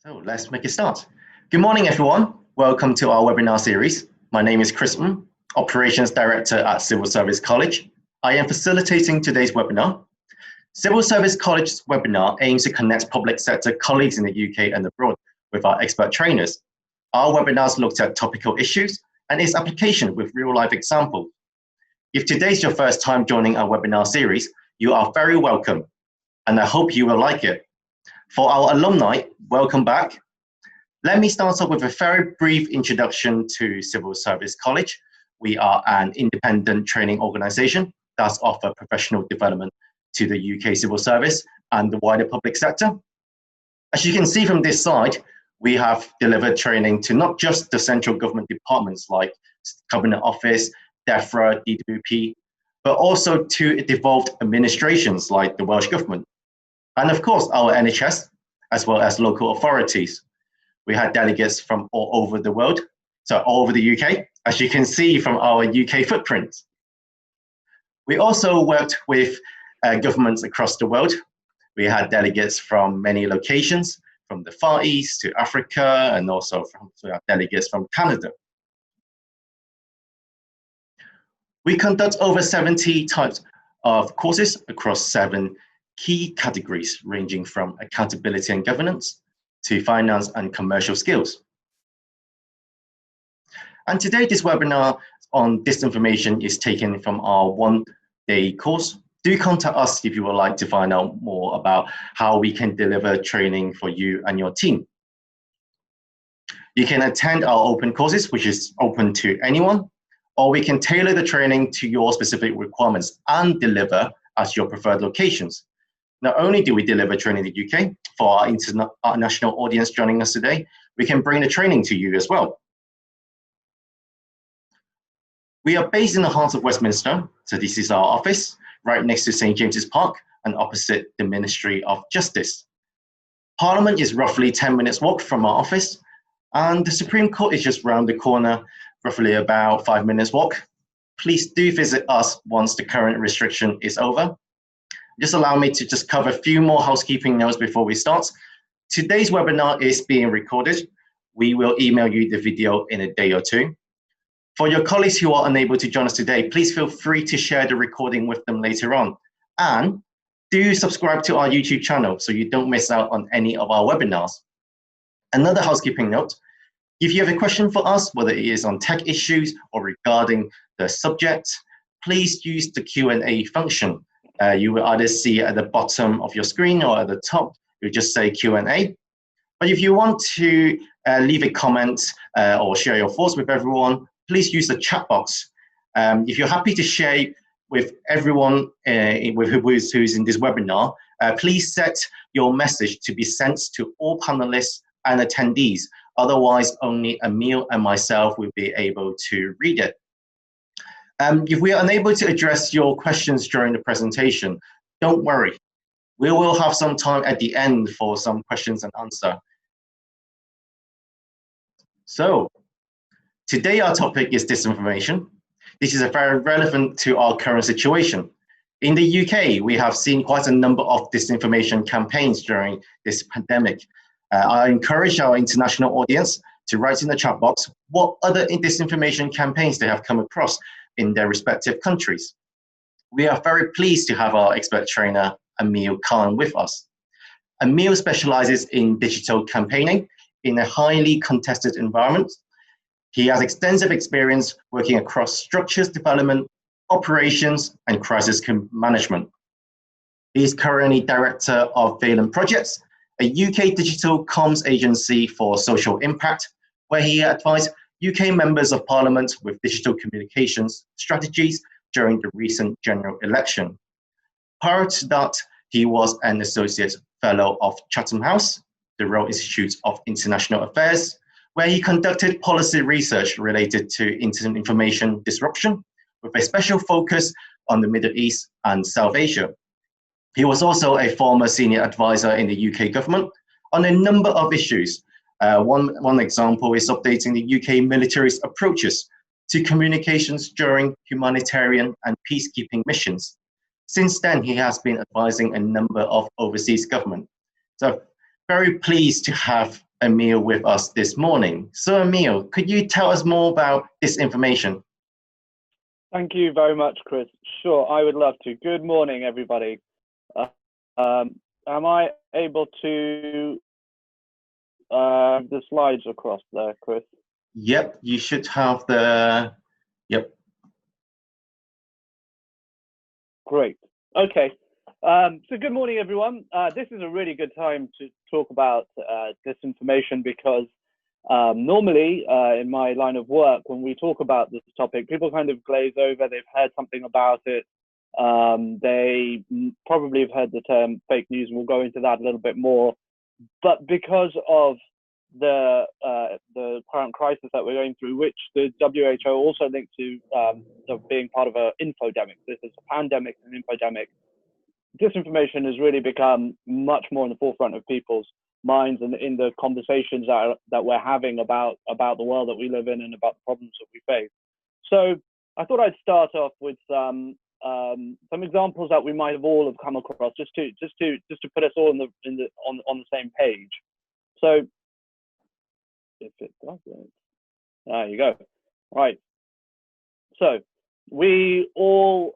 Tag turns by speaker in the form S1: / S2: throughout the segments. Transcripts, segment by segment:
S1: So let's make a start. Good morning, everyone. Welcome to our webinar series. My name is Chris, Operations Director at Civil Service College. I am facilitating today's webinar. Civil Service College's webinar aims to connect public sector colleagues in the UK and abroad with our expert trainers. Our webinars looked at topical issues and its application with real-life examples. If today's your first time joining our webinar series, you are very welcome, and I hope you will like it. For our alumni, welcome back. Let me start off with a very brief introduction to Civil Service College. We are an independent training organisation that offers professional development to the UK civil service and the wider public sector. As you can see from this slide, we have delivered training to not just the central government departments like Cabinet Office, DEFRA, DWP, but also to devolved administrations like the Welsh Government. And of course, our NHS, as well as local authorities. We had delegates from all over the world, so all over the UK, as you can see from our UK footprint. We also worked with governments across the world. We had delegates from many locations, from the Far East to Africa, and also delegates from Canada. We conduct over 70 types of courses across 7 key categories, ranging from accountability and governance to finance and commercial skills. And today, this webinar on disinformation is taken from our one-day course. Do contact us if you would like to find out more about how we can deliver training for you and your team. You can attend our open courses, which is open to anyone, or we can tailor the training to your specific requirements and deliver at your preferred locations. Not only do we deliver training in the UK for our international audience joining us today, we can bring the training to you as well. We are based in the heart of Westminster, so this is our office, right next to St. James's Park and opposite the Ministry of Justice. Parliament is roughly 10 minutes walk from our office, and the Supreme Court is just round the corner, roughly about 5 minutes walk. Please do visit us once the current restriction is over. Just allow me to just cover a few more housekeeping notes before we start. Today's webinar is being recorded. We will email you the video in a day or two. For your colleagues who are unable to join us today, please feel free to share the recording with them later on. And do subscribe to our YouTube channel so you don't miss out on any of our webinars. Another housekeeping note, if you have a question for us, whether it is on tech issues or regarding the subject, please use the Q&A function. You will either see at the bottom of your screen or at the top, you just say Q&A. But if you want to leave a comment or share your thoughts with everyone, please use the chat box. If you're happy to share with everyone who's in this webinar, please set your message to be sent to all panelists and attendees. Otherwise, only Amil and myself will be able to read it. If we are unable to address your questions during the presentation, don't worry. We will have some time at the end for some questions and answer. So, today our topic is disinformation. This is very relevant to our current situation. In the UK, we have seen quite a number of disinformation campaigns during this pandemic. I encourage our international audience to write in the chat box what other disinformation campaigns they have come across in their respective countries. We are very pleased to have our expert trainer, Amil Khan, with us. Amil specializes in digital campaigning in a highly contested environment. He has extensive experience working across structures development, operations, and crisis management. He is currently director of Valent Projects, a UK digital comms agency for social impact, where he advised UK members of Parliament with digital communications strategies during the recent general election. Prior to that, he was an Associate Fellow of Chatham House, the Royal Institute of International Affairs, where he conducted policy research related to information disruption, with a special focus on the Middle East and South Asia. He was also a former senior advisor in the UK government on a number of issues. One example is updating the UK military's approaches to communications during humanitarian and peacekeeping missions. Since then, he has been advising a number of overseas governments. So very pleased to have Amil with us this morning. So Amil, could you tell us more about disinformation?
S2: Thank you very much, Chris. Sure, I would love to. Good morning, everybody. Am I able to the slides across there, Chris?
S1: Yep, you should have the, yep.
S2: Great. Okay. So good morning, everyone. This is a really good time to talk about disinformation because normally in my line of work, when we talk about this topic, people kind of glaze over. They've heard something about it. They probably have heard the term fake news, and we'll go into that a little bit more. But because of the current crisis that we're going through, which the WHO also linked to being part of an infodemic. This is a pandemic and infodemic. Disinformation has really become much more in the forefront of people's minds and in the conversations that we're having about the world that we live in and about the problems that we face. So I thought I'd start off with some examples that we might have all have come across, just to put us all on the same page. So if it doesn't, there you go. Right. So we all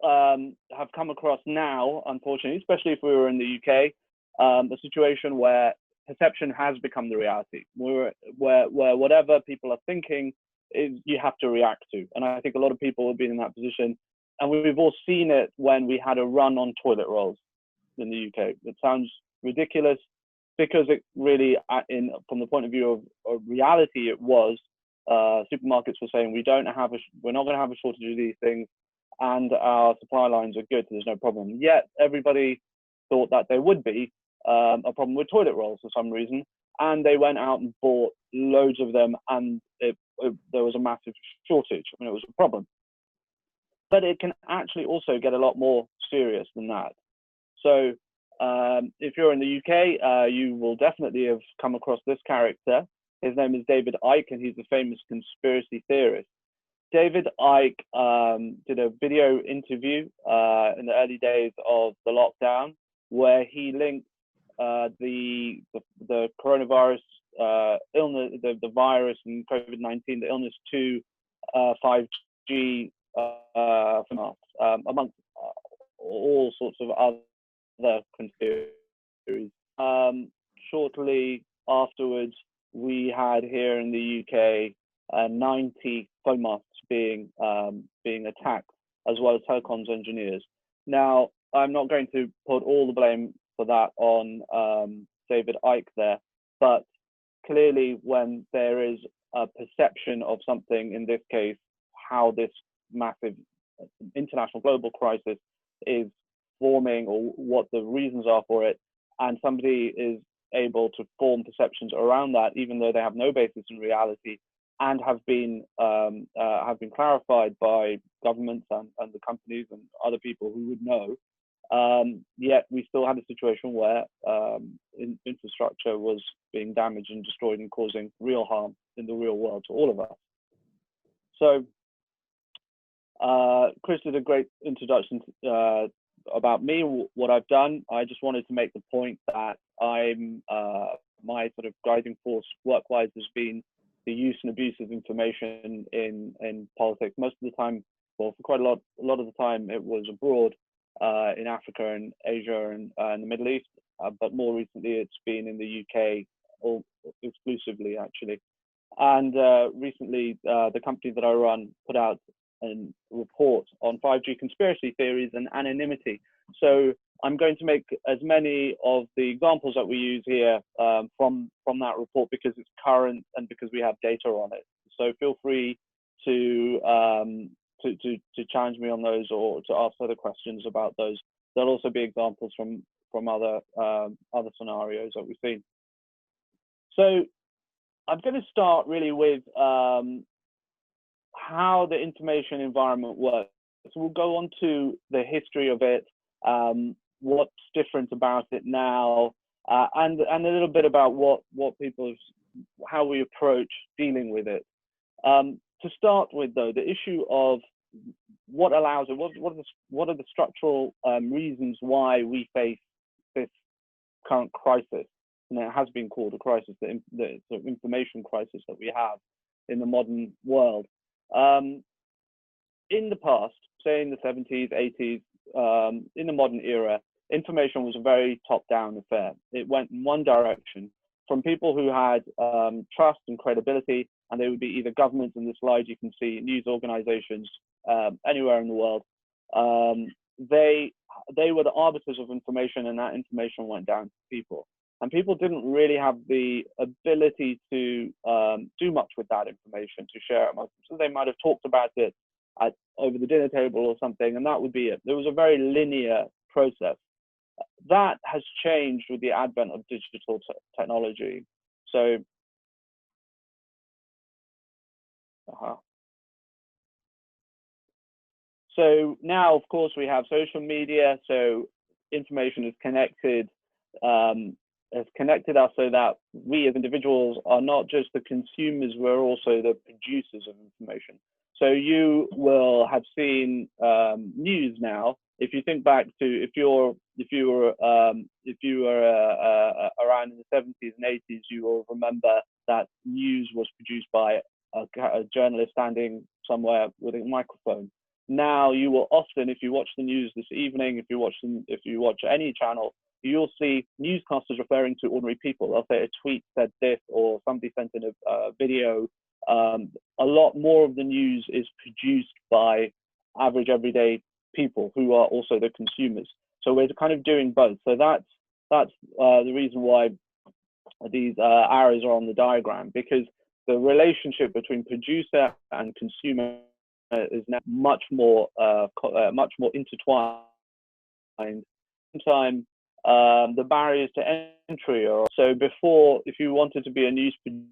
S2: have come across now, unfortunately, especially if we were in the UK, a situation where perception has become the reality, where whatever people are thinking is you have to react to. And I think a lot of people have been in that position. And we've all seen it when we had a run on toilet rolls in the UK. It sounds ridiculous because it really, from the point of view of reality, it was. Supermarkets were saying we're not going to have a shortage of these things, and our supply lines are good, so there's no problem. Yet everybody thought that there would be a problem with toilet rolls for some reason, and they went out and bought loads of them, and there was a massive shortage, and it was a problem. But it can actually also get a lot more serious than that. So if you're in the UK, you will definitely have come across this character. His name is David Icke, and he's a famous conspiracy theorist. David Icke did a video interview in the early days of the lockdown, where he linked the coronavirus illness, the virus and COVID-19, the illness to 5G amongst all sorts of other conspiracies. Shortly afterwards, we had here in the UK 90 phone masts being attacked, as well as telecoms engineers. Now, I'm not going to put all the blame for that on David Icke there, but clearly when there is a perception of something, in this case, how this massive international global crisis is forming or what the reasons are for it, and somebody is able to form perceptions around that, even though they have no basis in reality, and have been clarified by governments and the companies and other people who would know. Yet we still had a situation where infrastructure was being damaged and destroyed and causing real harm in the real world to all of us. So Chris did a great introduction about me, what I've done. I just wanted to make the point that my sort of guiding force work-wise has been the use and abuse of information in politics. Most of the time, well, for quite a lot of the time, it was abroad in Africa and Asia and the Middle East. But more recently, it's been in the UK, all exclusively actually. And recently, the company that I run put out a report on 5G conspiracy theories and anonymity. So I'm going to make as many of the examples that we use here from that report because it's current and because we have data on it. So feel free to challenge me on those or to ask other questions about those. There'll also be examples from other scenarios that we've seen. So I'm going to start really with how the information environment works. So we'll go on to the history of it, what's different about it now, and a little bit about how we approach dealing with it. To start with, though, the issue of what allows it, what are the structural reasons why we face this current crisis? and it has been called a crisis, the sort of information crisis that we have in the modern world. In the past, say in the 70s, 80s, in the modern era, information was a very top-down affair. It went in one direction from people who had trust and credibility, and they would be either governments. In the slide you can see news organizations anywhere in the world. They were the arbiters of information, and that information went down to people. And people didn't really have the ability to do much with that information, to share it amongst them. So they might have talked about it over the dinner table or something, and that would be it. There was a very linear process. That has changed with the advent of digital technology. So, so now, of course, we have social media. So information is connected, has connected us so that we as individuals are not just the consumers, we're also the producers of information. So you will have seen news now. If you think back to if you were around in the 70s and 80s, you will remember that news was produced by a journalist standing somewhere with a microphone. Now you will often, if you watch the news this evening, if you watch any channel, you'll see newscasters referring to ordinary people. They'll say a tweet said this, or somebody sent in a video. A lot more of the news is produced by average everyday people who are also the consumers. So we're kind of doing both. So that's the reason why these arrows are on the diagram, because the relationship between producer and consumer is now much more intertwined. Sometimes the barriers to entry are so. Before, if you wanted to be a news producer,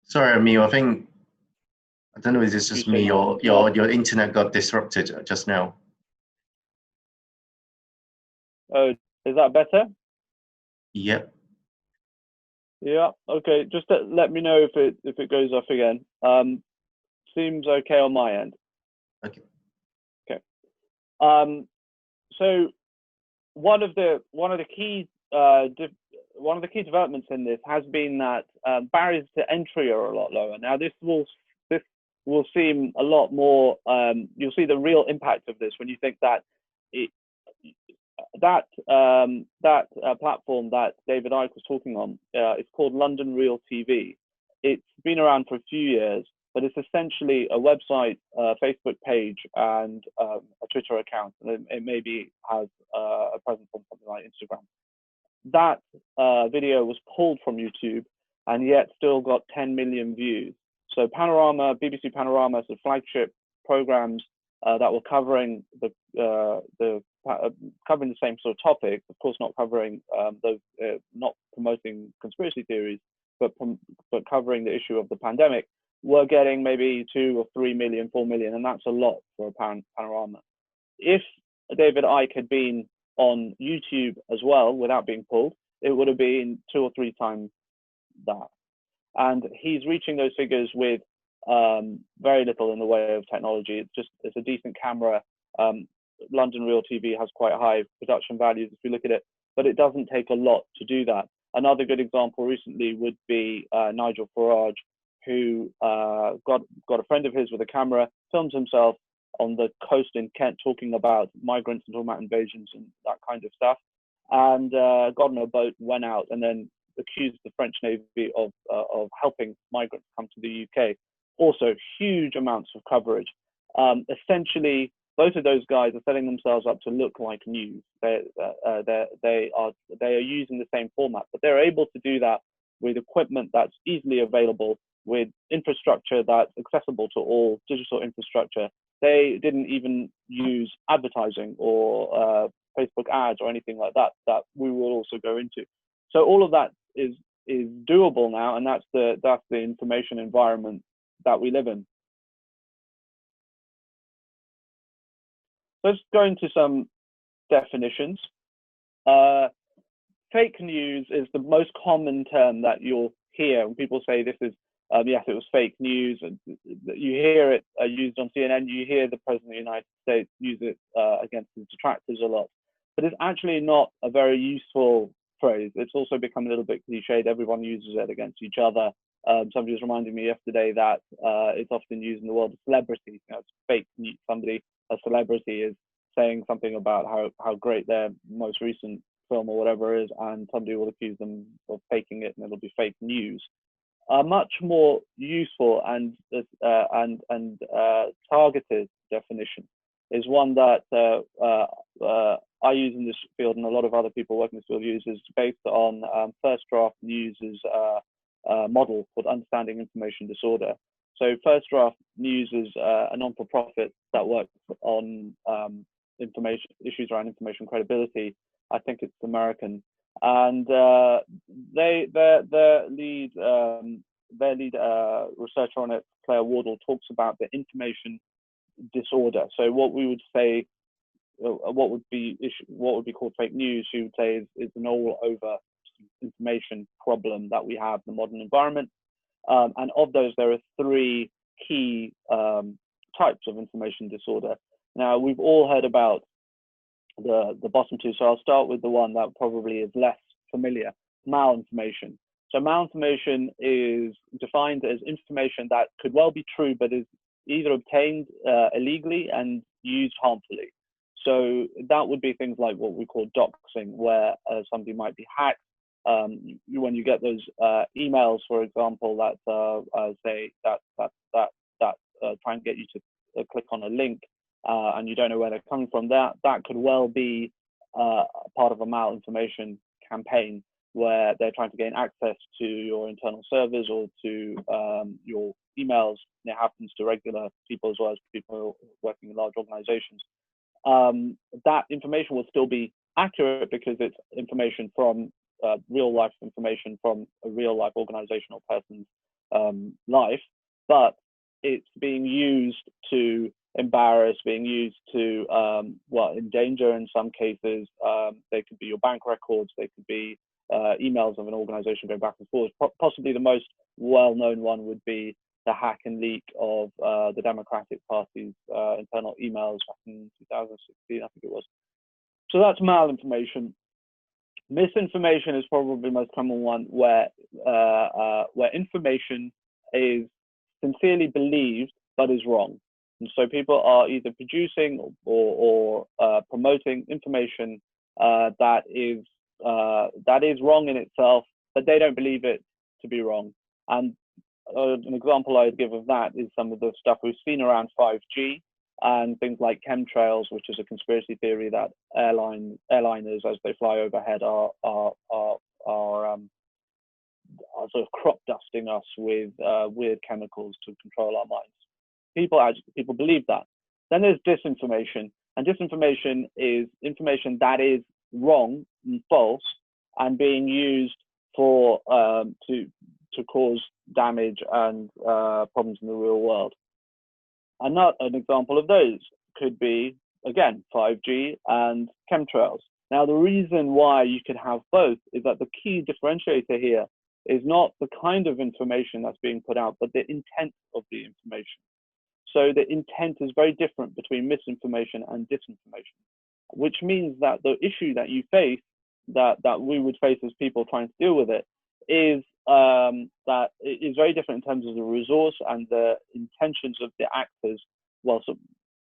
S1: Sorry, Amil, I don't know if it's just me or your internet got disrupted just now.
S2: Oh, is that better?
S1: Yep.
S2: Yeah. Okay. Just let me know if it goes off again. Seems okay on my end.
S1: Okay.
S2: Okay. So one of the key developments in this has been that barriers to entry are a lot lower. Now this will seem a lot more. You'll see the real impact of this when you think that that platform that David Icke was talking on, it's called London Real TV. It's been around for a few years, but it's essentially a website, Facebook page, and a Twitter account, and it maybe has a presence on something like Instagram. That video was pulled from YouTube, and yet still got 10 million views. So Panorama, BBC Panorama, so flagship programs that were covering covering the same sort of topic, of course not covering not promoting conspiracy theories, but covering the issue of the pandemic, were getting maybe 2 or 3 million, 4 million, and that's a lot for a Panorama. If David Icke had been on YouTube as well without being pulled, it would have been 2 or 3 times that. And he's reaching those figures with very little in the way of technology. It's a decent camera. London Real TV has quite high production values if you look at it, but it doesn't take a lot to do that. Another good example recently would be Nigel Farage, who got a friend of his with a camera, films himself on the coast in Kent talking about migrants and talking about invasions and that kind of stuff, and got on a boat, went out, and then accused the French Navy of helping migrants come to the UK. Also, huge amounts of coverage. Essentially, both of those guys are setting themselves up to look like news. They are using the same format, but they're able to do that with equipment that's easily available, with infrastructure that's accessible to all, digital infrastructure. They didn't even use advertising or Facebook ads or anything like that we will also go into. So all of that is doable now, and that's the information environment that we live in. Let's go into some definitions. Fake news is the most common term that you'll hear when people say this is yes, it was fake news, and you hear it used on CNN. You hear the President of the United States use it against his detractors a lot, but it's actually not a very useful phrase. It's also become a little bit cliched. Everyone uses it against each other. Somebody was reminding me yesterday that it's often used in the world of celebrities. It's fake news. Somebody, a celebrity, is saying something about how great their most recent film or whatever is, and somebody will accuse them of faking it, and it'll be fake news. A much more useful and targeted definition is one that I use in this field, and a lot of other people working in this field use, is based on First Draft News's model called Understanding Information Disorder. So First Draft News is a non-for-profit that works on information issues around information credibility. I think it's American, and their lead researcher on it, Claire Wardle, talks about the information disorder. So what we would say, what would be called fake news, she would say is an all-over information problem that we have in the modern environment. And of those, there are three key types of information disorder. Now, we've all heard about the bottom two, so I'll start with the one that probably is less familiar: malinformation. So malinformation is defined as information that could well be true, but is either obtained illegally and used harmfully. So that would be things like what we call doxing, where somebody might be hacked. When you get those emails, for example, that say that try and get you to click on a link, and you don't know where they're coming from, that could well be part of a malinformation campaign, where they're trying to gain access to your internal servers or to your emails. And it happens to regular people as well as people working in large organizations. That information will still be accurate because it's information from real life information from a real life organizational person's life, but it's being used to embarrass, being used to endanger in some cases. They could be your bank records, they could be emails of an organization going back and forth. Possibly the most well-known one would be the hack and leak of the Democratic Party's internal emails back in 2016, I think it was. So that's malinformation. Misinformation is probably the most common one, where information is sincerely believed but is wrong. And so people are either producing or promoting information that is wrong in itself, but they don't believe it to be wrong. And an example I'd give of that is some of the stuff we've seen around 5G and things like chemtrails, which is a conspiracy theory that airliners, as they fly overhead, are sort of crop dusting us with weird chemicals to control our minds. People believe that. Then there's disinformation, and disinformation is information that is wrong and false and being used for to cause damage and problems in the real world. And not an example of those could be, again, 5G and chemtrails. Now, the reason why you could have both is that the key differentiator here is not the kind of information that's being put out, but the intent of the information. So the intent is very different between misinformation and disinformation, which means that the issue that you face, that we would face as people trying to deal with it, is that it is very different in terms of the resource and the intentions of the actors. Well, so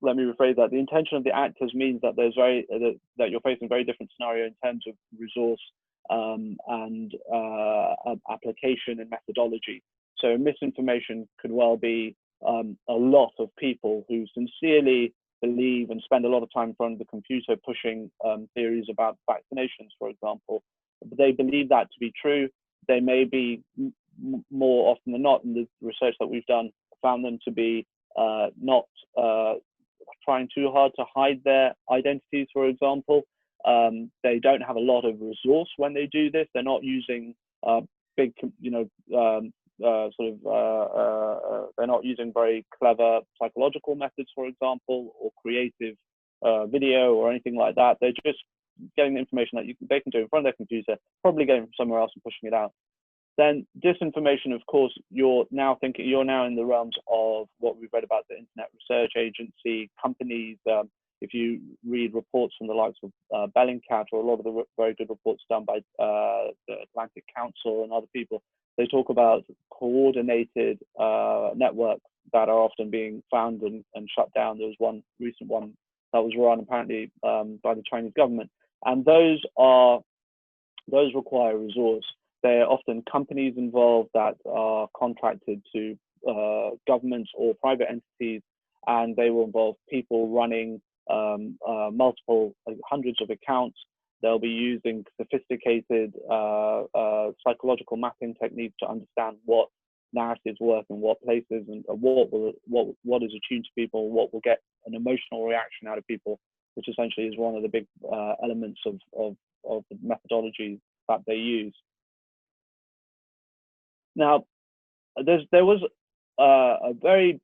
S2: let me rephrase that. The intention of the actors means that that you're facing a very different scenario in terms of resource and application and methodology. So misinformation could well be a lot of people who sincerely believe and spend a lot of time in front of the computer pushing theories about vaccinations, for example. But they believe that to be true. They may be more often than not, in the research that we've done, found them to be not trying too hard to hide their identities, for example. They don't have a lot of resource when they do this. They're not using big, they're not using very clever psychological methods, for example, or creative video or anything like that. They're just getting the information that they can do in front of their computer, probably getting from somewhere else and pushing it out. Then disinformation, of course, you're now in the realms of what we've read about the Internet Research Agency, companies. If you read reports from the likes of Bellingcat, or a lot of the very good reports done by the Atlantic Council and other people, they talk about coordinated networks that are often being found and shut down. There was one recent one that was run apparently by the Chinese government, and those require resource. There are often companies involved that are contracted to governments or private entities, and they will involve people running multiple, hundreds of accounts. They'll be using sophisticated psychological mapping techniques to understand what narratives work in what places, and what is attuned to people, what will get an emotional reaction out of people, which essentially is one of the big elements of the methodology that they use. Now, there was a very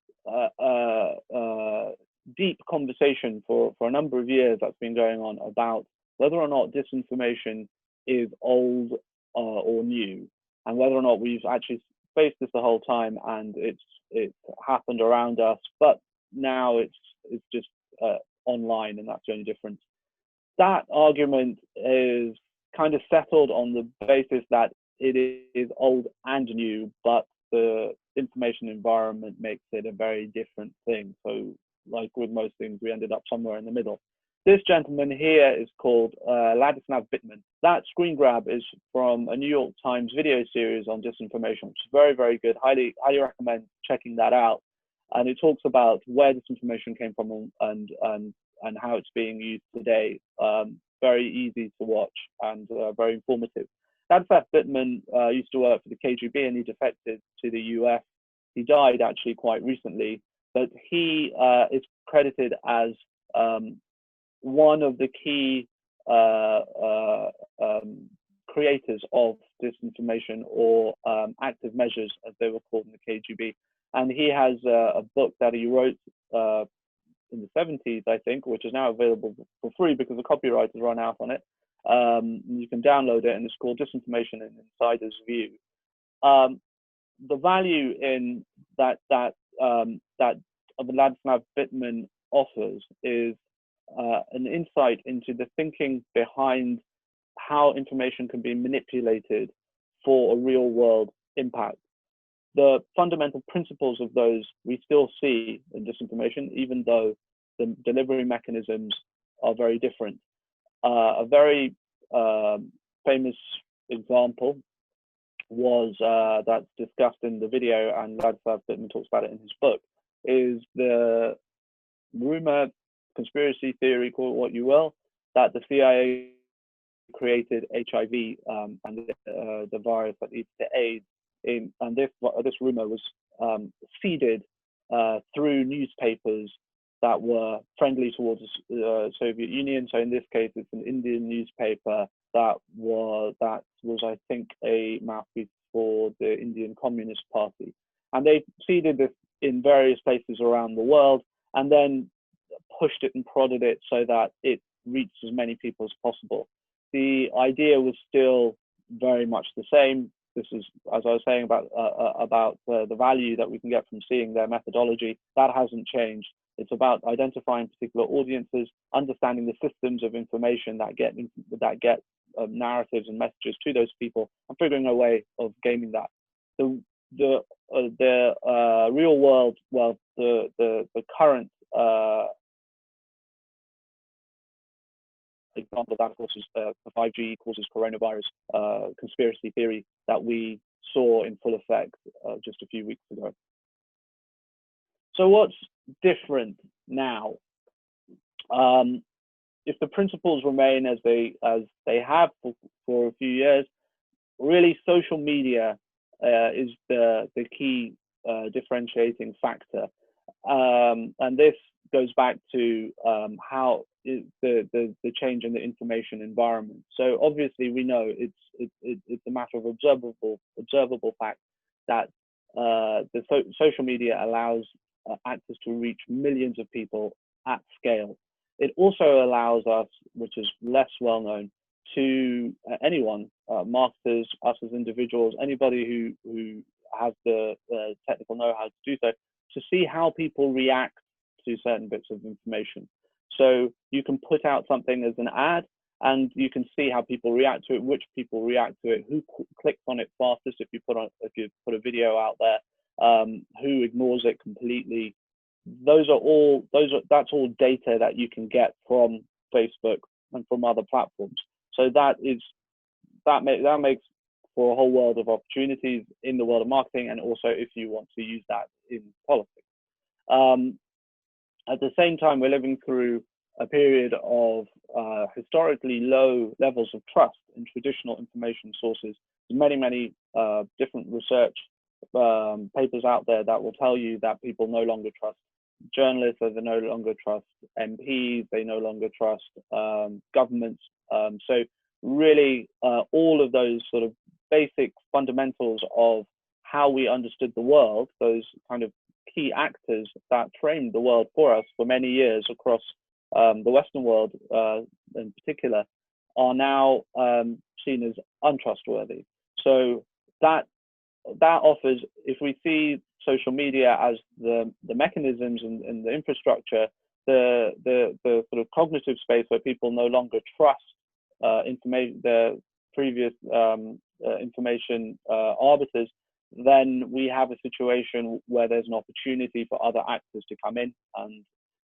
S2: deep conversation for a number of years that's been going on about whether or not disinformation is old or new, and whether or not we've actually faced this the whole time and it's happened around us, but now it's just online, and that's the only difference. That argument is kind of settled on the basis that it is old and new, but the information environment makes it a very different thing. So, like with most things, we ended up somewhere in the middle. This gentleman here is called Ladislav Bittman. That screen grab is from a New York Times video series on disinformation, which is very, very good. Highly recommend checking that out. And it talks about where disinformation came from and how it's being used today. Very easy to watch and very informative. Ladislav Bittman used to work for the KGB, and he defected to the US. He died actually quite recently, but he is credited as one of the key creators of disinformation, or active measures, as they were called in the KGB. And he has a book that he wrote in the 70s, I think, which is now available for free because the copyright has run out on it. You can download it, and it's called Disinformation: An Insider's View. The value in that Ladislav Bittman offers is an insight into the thinking behind how information can be manipulated for a real world impact. The fundamental principles of those we still see in disinformation, even though the delivery mechanisms are very different. A very famous example was that's discussed in the video, and Ladislav Bittman talks about it in his book, is the rumor, conspiracy theory, call it what you will, that the CIA created HIV and the virus that leads to AIDS. And this rumor was seeded through newspapers that were friendly towards the Soviet Union. So in this case, it's an Indian newspaper that was I think, a mouthpiece for the Indian Communist Party. And they seeded this in various places around the world, and then pushed it and prodded it so that it reached as many people as possible. The idea was still very much the same. This is, as I was saying, about the value that we can get from seeing their methodology. That hasn't changed. It's about identifying particular audiences, understanding the systems of information that get narratives and messages to those people, and figuring a way of gaming that. The real world, well, the current example of that, of course, is the 5G causes coronavirus conspiracy theory that we saw in full effect just a few weeks ago. So what's different now? If the principles remain as they have for a few years, really social media is the key differentiating factor, and this goes back to how the change in the information environment. So obviously we know it's a matter of observable fact that the social media allows actors to reach millions of people at scale. It also allows us, which is less well known, to anyone, marketers, us as individuals, anybody who has the technical know-how to do so, to see how people react to certain bits of information. So you can put out something as an ad, and you can see how people react to it, which people react to it, who clicks on it fastest if you put a video out there, who ignores it completely. That's all data that you can get from Facebook and from other platforms. So that makes for a whole world of opportunities in the world of marketing, and also if you want to use that in politics. At the same time, we're living through a period of historically low levels of trust in traditional information sources. There's many different research papers out there that will tell you that people no longer trust journalists, they no longer trust MPs, they no longer trust governments. So really, all of those sort of basic fundamentals of how we understood the world, those kind of key actors that framed the world for us for many years across the Western world in particular, are now seen as untrustworthy. So that offers, if we see social media as the mechanisms and the infrastructure, the sort of cognitive space where people no longer trust information, the previous information arbiters, then we have a situation where there's an opportunity for other actors to come in. And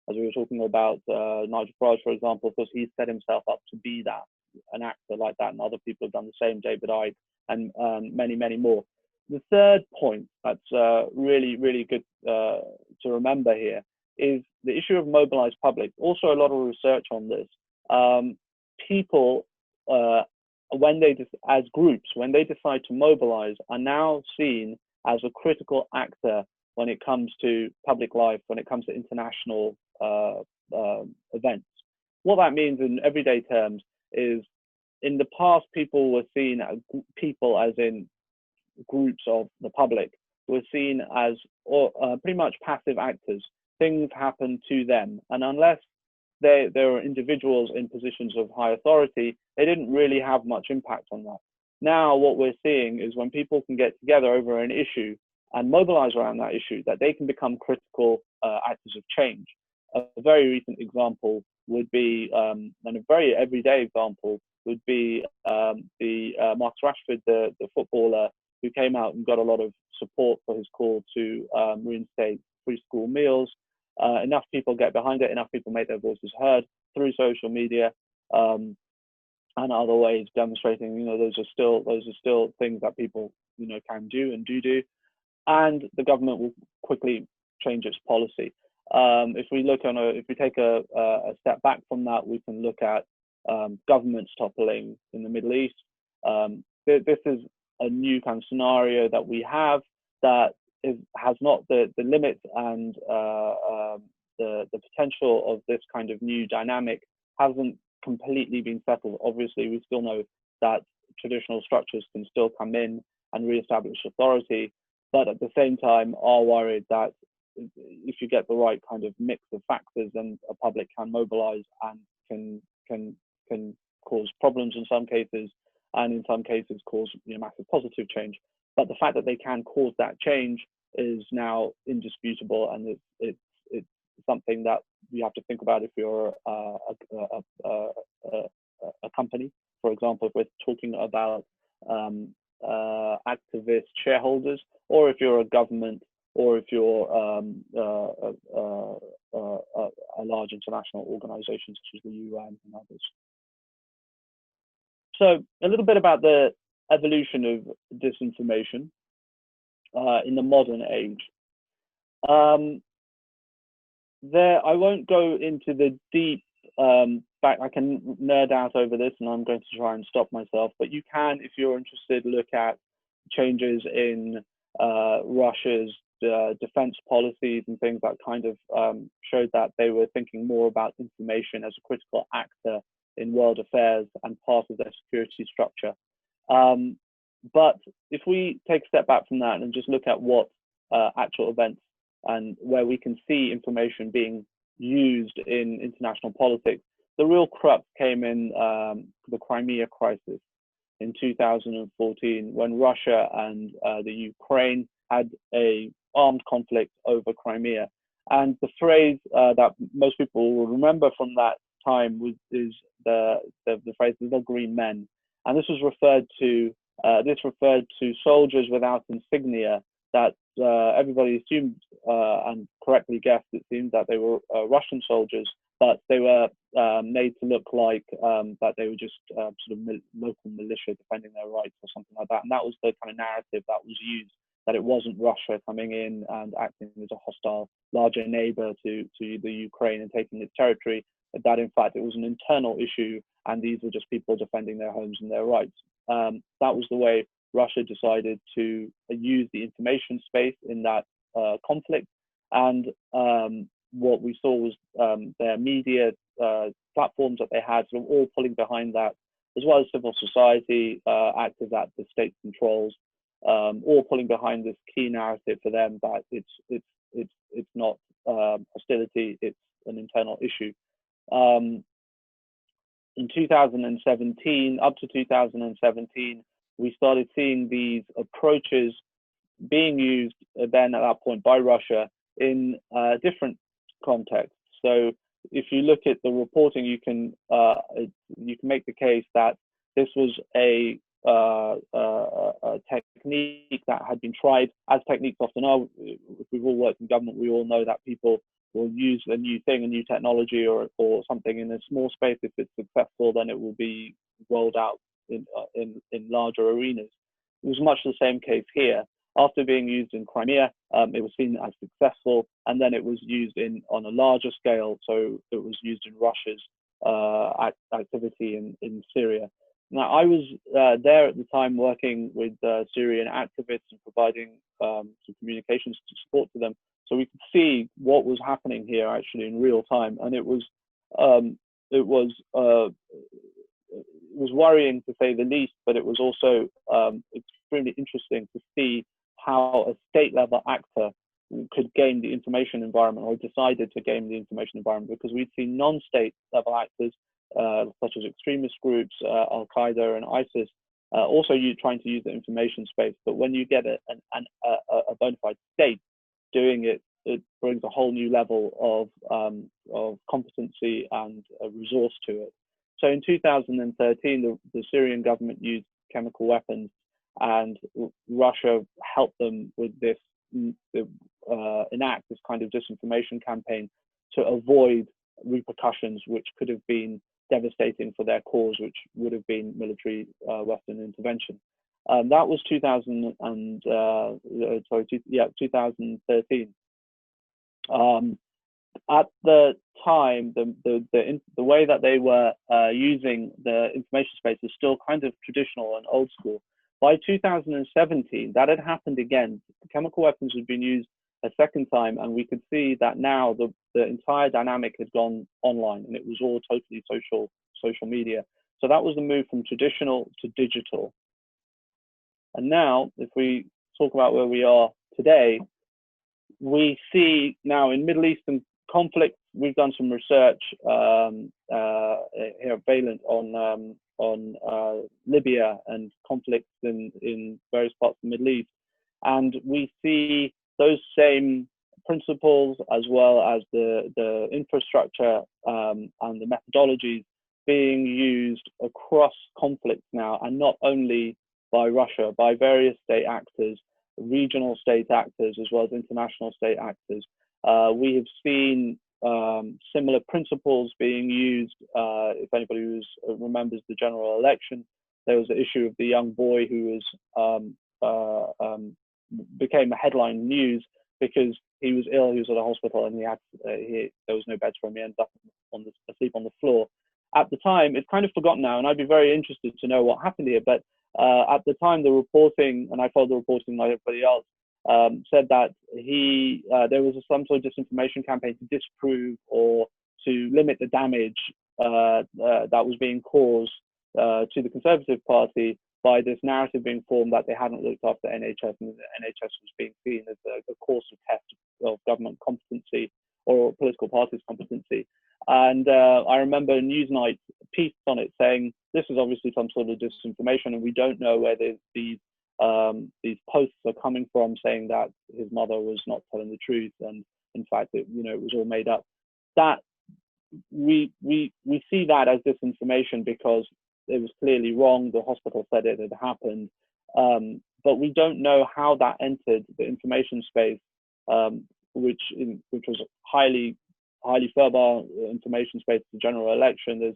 S2: as we were talking about Nigel Farage, for example, of course, he's set himself up to be that, an actor like that, and other people have done the same, David Icke, and many more. The third point that's really good to remember here is the issue of mobilized public. Also, a lot of research on this. People, as groups, when they decide to mobilize, are now seen as a critical actor when it comes to public life, when it comes to international events. What that means in everyday terms is, in the past, people were seen as in groups of the public, were seen as pretty much passive actors. Things happen to them, and unless there are individuals in positions of high authority, they didn't really have much impact on that. Now what we're seeing is when people can get together over an issue and mobilize around that issue, that they can become critical actors of change. A very recent example would be, and a very everyday example would be the Marcus Rashford, the footballer, who came out and got a lot of support for his call to reinstate free school meals. Enough people get behind it, enough people make their voices heard through social media and other ways, demonstrating, those are still things that people, can do and do, and the government will quickly change its policy. If we take a step back from that, we can look at governments toppling in the Middle East. This is a new kind of scenario that we have that has not the limits and the potential of this kind of new dynamic hasn't completely been settled. Obviously, we still know that traditional structures can still come in and reestablish authority, but at the same time are worried that if you get the right kind of mix of factors, then a public can mobilize and can cause problems in some cases, and in some cases cause massive positive change. But the fact that they can cause that change is now indisputable, and it's something that you have to think about if you're a company. For example, if we're talking about activist shareholders, or if you're a government, or if you're a large international organization such as the UN and others. So a little bit about the evolution of disinformation in the modern age. I won't go into the deep back. I can nerd out over this, and I'm going to try and stop myself. But you can, if you're interested, look at changes in Russia's defense policies and things that kind of showed that they were thinking more about information as a critical actor in world affairs and part of their security structure. But if we take a step back from that and just look at what actual events and where we can see information being used in international politics, the real crux came in the Crimea crisis in 2014, when Russia and the Ukraine had a armed conflict over Crimea. And the phrase that most people will remember from that time is the phrase "the green men," and this was referred to soldiers without insignia that everybody assumed and correctly guessed, it seemed, that they were Russian soldiers, but they were made to look like that they were just sort of local militia defending their rights or something like that. And that was the kind of narrative that was used, that it wasn't Russia coming in and acting as a hostile larger neighbor to the Ukraine and taking its territory, that in fact it was an internal issue and these were just people defending their homes and their rights. That was the way Russia decided to use the information space in that conflict. And what we saw was their media platforms that they had sort of all pulling behind that, as well as civil society actors that the state controls, all pulling behind this key narrative for them that it's not hostility, it's an internal issue. In 2017, up to 2017, we started seeing these approaches being used then at that point by Russia in different contexts. So if you look at the reporting, you can make the case that this was a technique that had been tried, as techniques often are. If we've all worked in government, we all know that people will use a new thing, a new technology or something in a small space. If it's successful, then it will be rolled out in larger arenas. It was much the same case here. After being used in Crimea, it was seen as successful, and then it was used on a larger scale. So it was used in Russia's activity in Syria. Now, I was there at the time working with Syrian activists and providing some communications support to them, so we could see what was happening here actually in real time, and it was worrying to say the least, but it was also extremely interesting to see how a state-level actor could game the information environment, or decided to game the information environment, because we'd seen non-state level actors such as extremist groups, Al Qaeda and ISIS, also trying to use the information space. But when you get a bona fide state doing it, it brings a whole new level of competency and resource to it. So in 2013, the Syrian government used chemical weapons, and Russia helped them with this, enact this kind of disinformation campaign to avoid repercussions which could have been devastating for their cause, which would have been military Western intervention. That was 2013. At the time, the way that they were using the information space is still kind of traditional and old school. By 2017, that had happened again. Chemical weapons had been used a second time, and we could see that now the entire dynamic had gone online, and it was all totally social media. So that was the move from traditional to digital. And now, if we talk about where we are today, we see now in Middle Eastern conflict, we've done some research here at Valent on Libya and conflicts in various parts of the Middle East. And we see those same principles, as well as the infrastructure and the methodologies, being used across conflicts now, and not only by Russia, by various state actors, regional state actors, as well as international state actors. We have seen similar principles being used. If anybody remembers the general election, there was the issue of the young boy who was became a headline news because he was ill. He was at a hospital, and there was no beds for him. He ended up asleep on the floor. At the time, it's kind of forgotten now, and I'd be very interested to know what happened here. But at the time, the reporting, and I followed the reporting like everybody else, said that there was some sort of disinformation campaign to disprove or to limit the damage that was being caused to the Conservative Party by this narrative being formed that they hadn't looked after NHS, and the NHS was being seen as a course of test of government competency or political parties' competency. And I remember Newsnight piece on it saying, this is obviously some sort of disinformation, and we don't know where these posts are coming from, saying that his mother was not telling the truth, and in fact, it was all made up. That we see that as disinformation because it was clearly wrong. The hospital said it had happened, but we don't know how that entered the information space, which was highly fertile information space. The general election, there's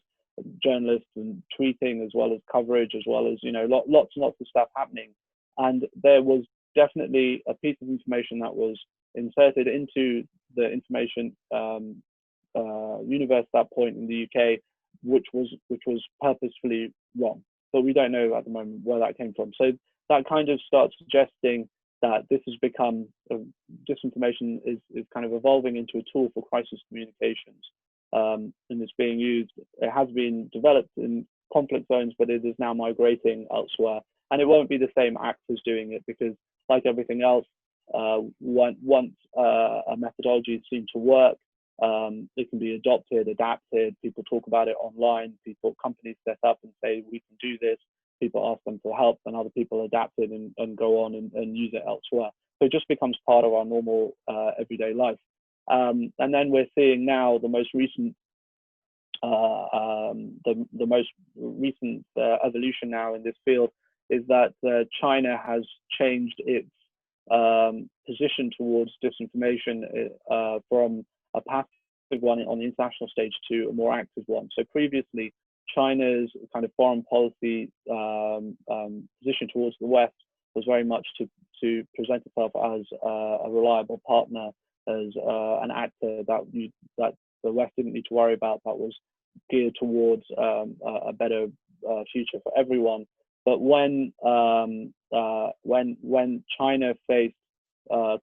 S2: journalists and tweeting, as well as coverage, as well as lots and lots of stuff happening. And there was definitely a piece of information that was inserted into the information universe at that point in the UK, which was purposefully wrong. But we don't know at the moment where that came from. So that kind of starts suggesting that this has become, disinformation is kind of evolving into a tool for crisis communications, and it's being used. It has been developed in conflict zones, but it is now migrating elsewhere. And it won't be the same actors doing it, because like everything else, once a methodology seems to work, it can be adopted, adapted. People talk about it online. Companies set up and say, we can do this. People ask them for help, and other people adapt it and go on and use it elsewhere. So it just becomes part of our normal everyday life. And then we're seeing now the most recent evolution now in this field is that China has changed its position towards disinformation from a passive one on the international stage to a more active one. So previously, China's kind of foreign policy position towards the West was very much to present itself as a reliable partner, as an actor that the West didn't need to worry about, that was geared towards a better future for everyone. But when China faced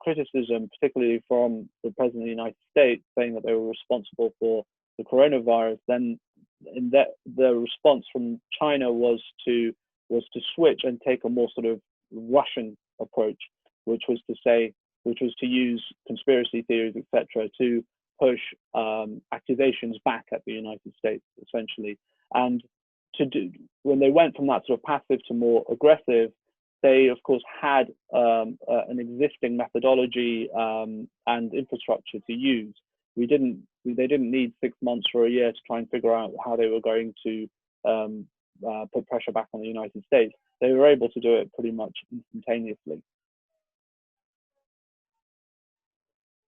S2: criticism, particularly from the President of the United States, saying that they were responsible for the coronavirus, then the response from China was to switch and take a more sort of Russian approach, which was to use conspiracy theories, etc., to push accusations back at the United States, essentially. And when they went from that sort of passive to more aggressive, they of course had an existing methodology and infrastructure to use. They didn't need 6 months or a year to try and figure out how they were going to put pressure back on the United States. They were able to do it pretty much instantaneously.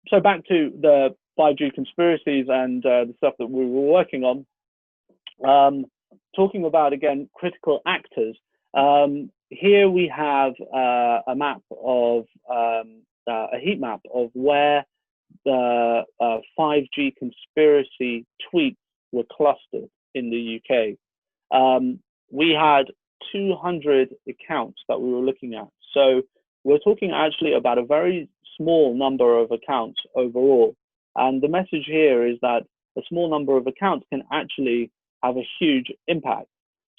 S2: So back to the 5G conspiracies and the stuff that we were working on. Talking about, again, critical actors. Here we have a map of a heat map of where the 5G conspiracy tweets were clustered in the UK. We had 200 accounts that we were looking at. So we're talking actually about a very small number of accounts overall. And the message here is that a small number of accounts can actually have a huge impact.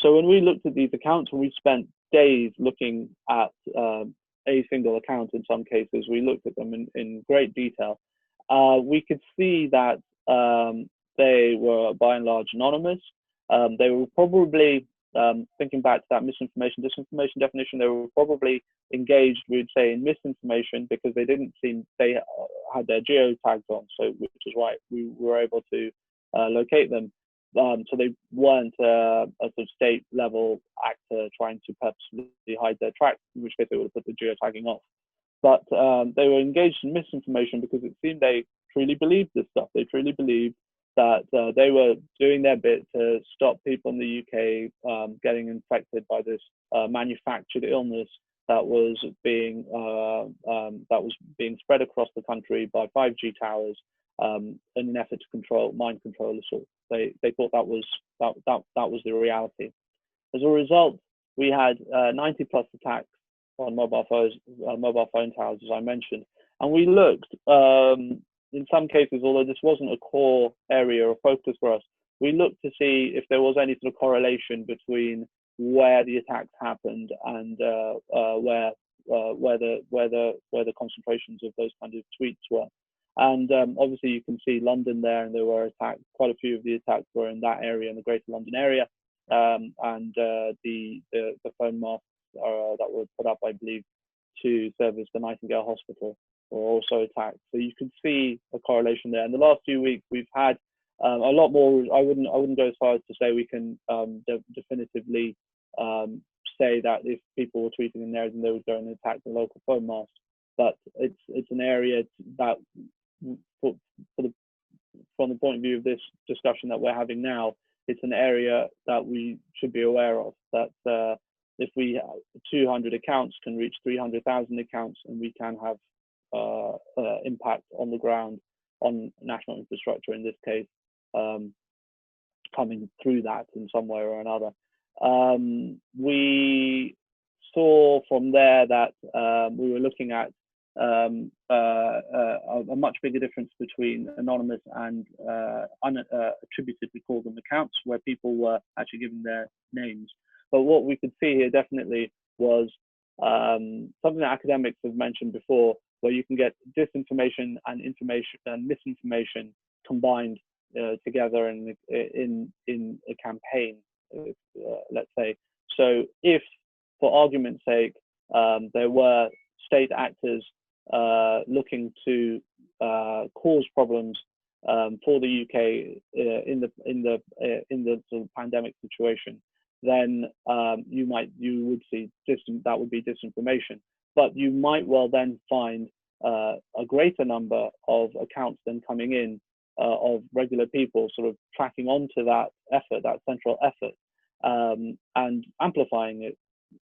S2: So when we looked at these accounts, and we spent days looking at a single account in some cases, we looked at them in great detail. We could see that they were by and large anonymous. They were probably, thinking back to that disinformation definition, they were probably engaged, we'd say, in misinformation, because they had their geo tags on, so which is why we were able to locate them. So they weren't a sort of state level actor trying to purposely hide their tracks, in which case they would have put the geotagging off. But they were engaged in misinformation because it seemed they truly believed this stuff. They truly believed that they were doing their bit to stop people in the UK getting infected by this manufactured illness that was being spread across the country by 5G towers in an effort to mind control us all. They thought that was the reality. As a result, we had 90 plus attacks on mobile phone towers, as I mentioned, and we looked in some cases, although this wasn't a core area of focus for us, we looked to see if there was any sort of correlation between where the attacks happened and where the concentrations of those kind of tweets were. And obviously you can see London there, and there were attacks. Quite a few of the attacks were in that area, in the Greater London area. And the phone masks that were put up, I believe, to service the Nightingale Hospital were also attacked. So you can see a correlation there. In the last few weeks, we've had a lot more. I wouldn't go as far as to say we can definitively say that if people were tweeting in there, then they would go and attack the local phone mast. But it's an area that, from the point of view of this discussion that we're having now, it's an area that we should be aware of. That if we 200 accounts can reach 300,000 accounts, and we can have impact on the ground on national infrastructure in this case, coming through that in some way or another. We saw from there that we were looking at a much bigger difference between anonymous and unattributed, we call them, accounts, where people were actually giving their names. But what we could see here definitely was something that academics have mentioned before, where you can get disinformation and information and misinformation combined together in a campaign, let's say. So if, for argument's sake, there were state actors looking to cause problems for the UK in the sort of pandemic situation, then you would see that would be disinformation. But you might well then find a greater number of accounts then coming in of regular people sort of tracking onto that effort, that central effort, and amplifying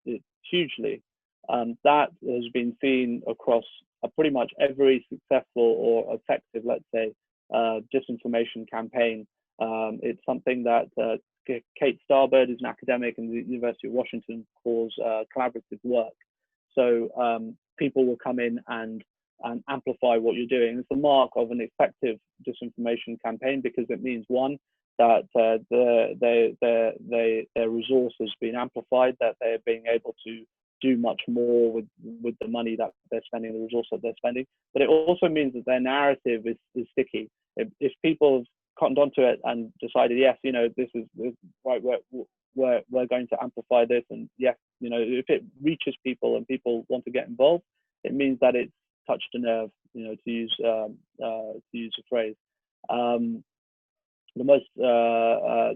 S2: it hugely. That has been seen across pretty much every successful or effective, let's say, disinformation campaign. It's something that Kate Starbird is an academic in the University of Washington, calls collaborative work. So people will come in and amplify what you're doing. It's the mark of an effective disinformation campaign, because it means, one, that their resource has been amplified, that they're being able to do much more with the money that they're spending, the resource that they're spending. But it also means that their narrative is sticky. If people have cottoned onto it and decided, yes, this is right, we're going to amplify this, and yes, if it reaches people and people want to get involved, it means that it's touched a nerve, to use a phrase. The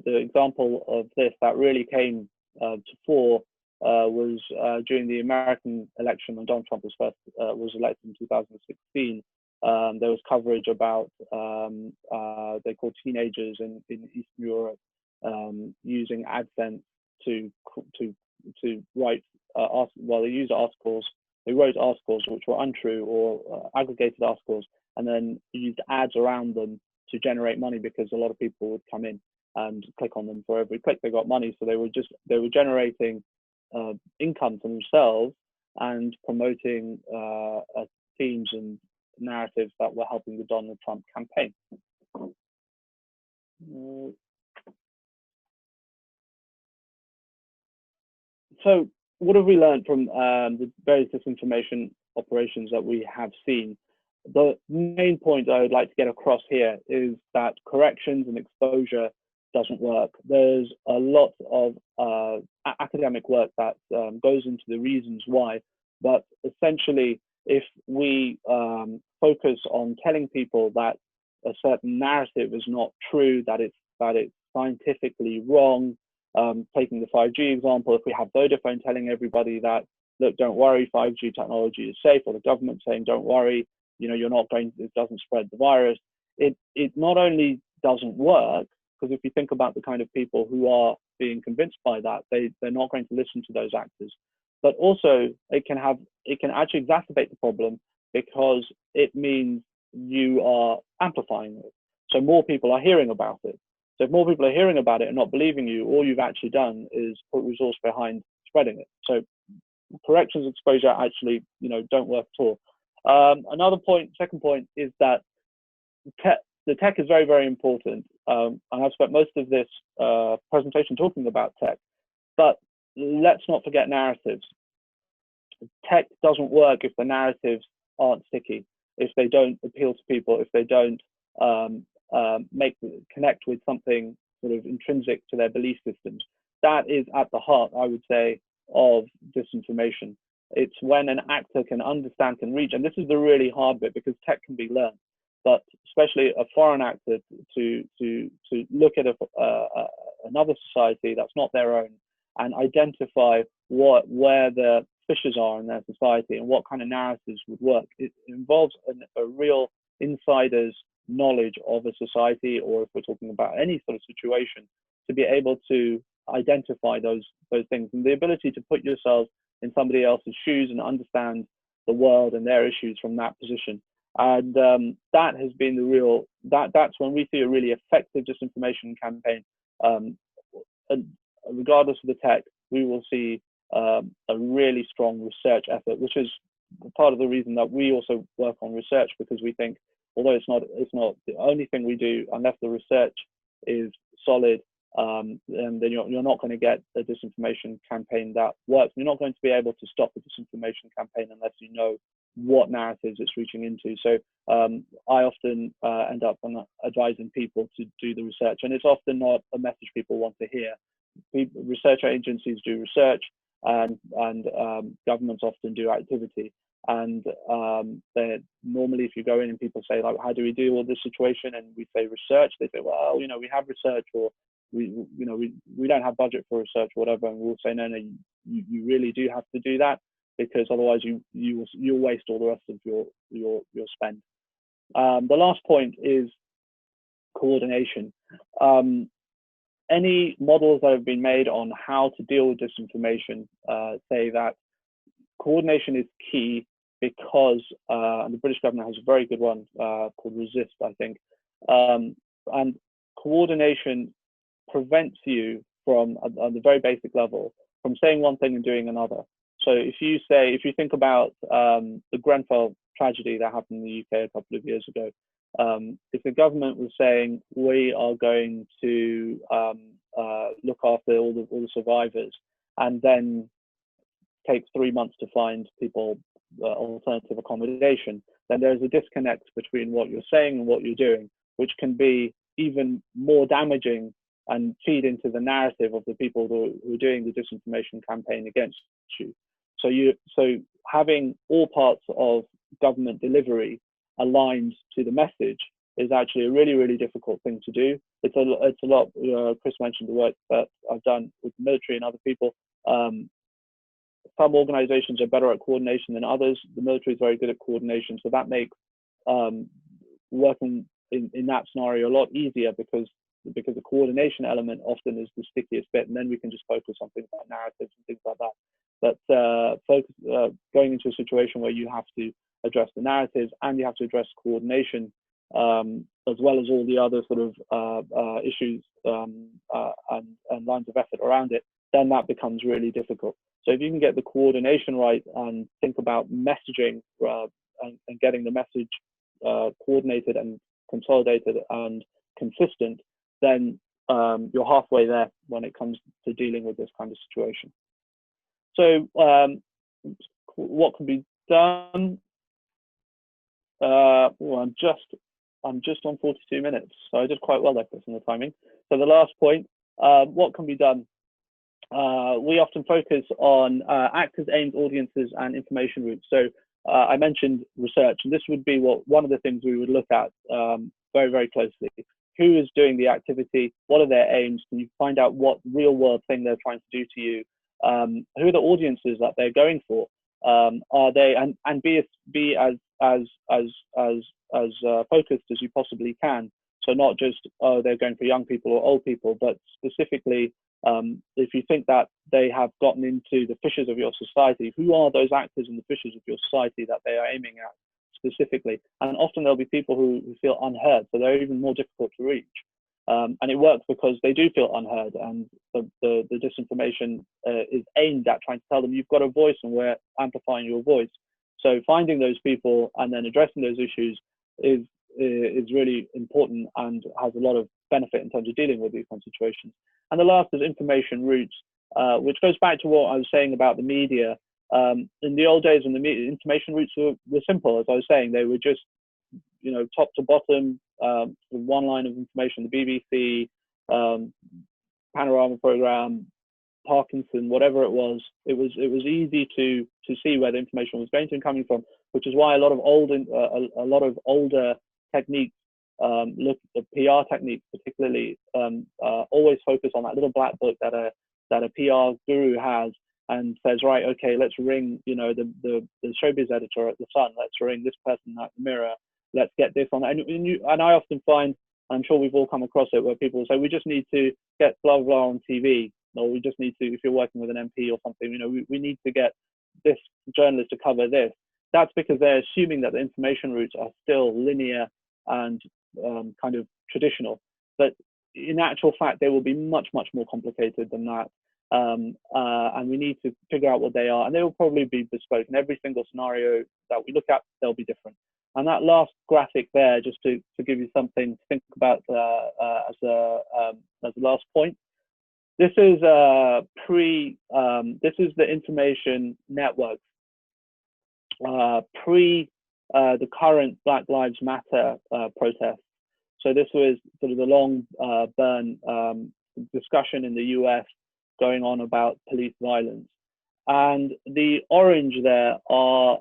S2: example of this that really came to fore was during the American election when Donald Trump was elected in 2016. There was coverage about they call teenagers in Eastern Europe using AdSense to write they use articles. They wrote articles which were untrue, or aggregated articles, and then used ads around them to generate money, because a lot of people would come in and click on them. For every click they got money. So they were generating income for themselves and promoting themes and narratives that were helping the Donald Trump campaign. So what have we learned from the various disinformation operations that we have seen? The main point I would like to get across here is that corrections and exposure doesn't work. There's a lot of academic work that goes into the reasons why, but essentially, if we focus on telling people that a certain narrative is not true, that it's scientifically wrong, taking the 5G example, if we have Vodafone telling everybody that, look, don't worry, 5G technology is safe, or the government saying, don't worry, it doesn't spread the virus, it not only doesn't work, because if you think about the kind of people who are being convinced by that, they're not going to listen to those actors. But also, it can actually exacerbate the problem, because it means you are amplifying it. So more people are hearing about it. So if more people are hearing about it and not believing you, all you've actually done is put resource behind spreading it. So corrections exposure actually, don't work at all. Second point is that the tech is very, very important. And I've spent most of this presentation talking about tech, but let's not forget narratives. Tech doesn't work if the narratives aren't sticky. if they don't appeal to people, if they don't connect with something sort of intrinsic to their belief systems. That is at the heart, I would say, of disinformation. It's when an actor can understand, can reach, and this is the really hard bit because tech can be learned, but especially a foreign actor to look at another society that's not their own and identify where the fissures are in their society and what kind of narratives would work. It involves a real insider's knowledge of a society, or if we're talking about any sort of situation, to be able to identify those things, and the ability to put yourself in somebody else's shoes and understand the world and their issues from that position. And that has been the real, that's when we see a really effective disinformation campaign. And regardless of the tech, we will see a really strong research effort, which is part of the reason that we also work on research, because we think, although it's not the only thing we do, unless the research is solid, and then you're not going to get a disinformation campaign that works. You're not going to be able to stop a disinformation campaign unless you know what narratives it's reaching into. So I often end up advising people to do the research, and it's often not a message people want to hear. Research agencies do research, and governments often do activity. And normally, if you go in and people say, like, how do we deal with this situation? And we say research, they say, well, we have research, or we don't have budget for research, or whatever. And we'll say, no, you really do have to do that, because otherwise you'll waste all the rest of your spend. The last point is coordination. Any models that have been made on how to deal with disinformation say that coordination is key, because and the British government has a very good one called Resist, I think. And coordination prevents you from, at the very basic level, from saying one thing and doing another. So if you think about the Grenfell tragedy that happened in the UK a couple of years ago, if the government was saying, we are going to look after all the survivors, and then take 3 months to find people alternative accommodation, then there's a disconnect between what you're saying and what you're doing, which can be even more damaging and feed into the narrative of the people who are doing the disinformation campaign against you. So having all parts of government delivery aligned to the message is actually a really, really difficult thing to do. It's a lot. Chris mentioned the work that I've done with the military and other people. Some organizations are better at coordination than others. The military is very good at coordination, so that makes working in that scenario a lot easier, because the coordination element often is the stickiest bit, and then we can just focus on things like narratives and things like that. But going into a situation where you have to address the narratives and you have to address coordination, as well as all the other sort of issues and lines of effort around it, then that becomes really difficult. So if you can get the coordination right and think about messaging and getting the message coordinated and consolidated and consistent, then you're halfway there when it comes to dealing with this kind of situation. So what can be done? Well, I'm just on 42 minutes, so I did quite well there, Chris, on the timing. So the last point, what can be done? We often focus on actors, aims, audiences, and information routes. So I mentioned research, and this would be one of the things we would look at very, very closely. Who is doing the activity? What are their aims? Can you find out what real world thing they're trying to do to you? Who are the audiences that they're going for? Are they, and be as focused as you possibly can. So not just, oh, they're going for young people or old people, but specifically, if you think that they have gotten into the fissures of your society, who are those actors in the fissures of your society that they are aiming at specifically? And often there'll be people who feel unheard, so they're even more difficult to reach. And it works because they do feel unheard, and the disinformation is aimed at trying to tell them you've got a voice and we're amplifying your voice. So finding those people and then addressing those issues is really important and has a lot of benefit in terms of dealing with these kind of situations. And the last is information routes, which goes back to what I was saying about the media. In the old days, when the information routes were simple, as I was saying, they were just, top to bottom, one line of information, the BBC, panorama program, Parkinson, whatever it was easy to see where the information was going to and coming from, which is why a lot of older techniques, look at PR techniques particularly, always focus on that little black book that a PR guru has and says, right, okay, let's ring, the showbiz editor at the Sun, let's ring this person at the Mirror, let's get this on. And I often find, I'm sure we've all come across it, where people say, we just need to get blah, blah on TV, or we just need to, if you're working with an MP or something, we need to get this journalist to cover this. That's because they're assuming that the information routes are still linear and kind of traditional. But in actual fact, they will be much, much more complicated than that. And we need to figure out what they are. And they will probably be bespoke. In every single scenario that we look at, they'll be different. And that last graphic there, just to give you something to think about as a last point, this is this is the information network pre the current Black Lives Matter protest. So this was sort of the long burn discussion in the US going on about police violence. And the orange there are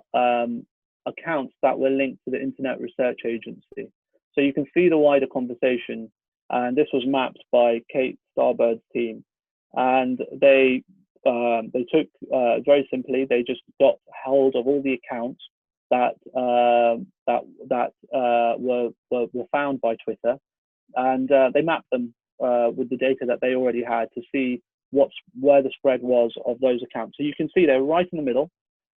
S2: accounts that were linked to the Internet Research Agency. So you can see the wider conversation. And this was mapped by Kate Starbird's team. And they took, very simply, they just got hold of all the accounts that were found by Twitter, and they mapped them with the data that they already had to see where the spread was of those accounts. So you can see they're right in the middle,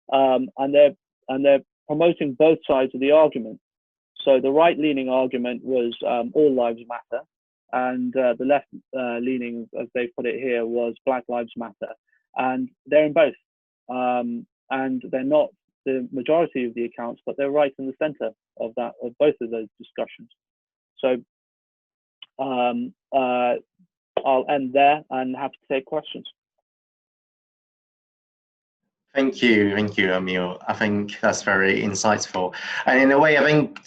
S2: and they're promoting both sides of the argument. So the right-leaning argument was all lives matter, and the left-leaning, as they put it here, was Black Lives Matter. And they're in both, and they're not the majority of the accounts, but they're right in the center of both of those discussions. So I'll end there and happy to take questions.
S1: Thank you, Amil. I think that's very insightful. And in a way, I think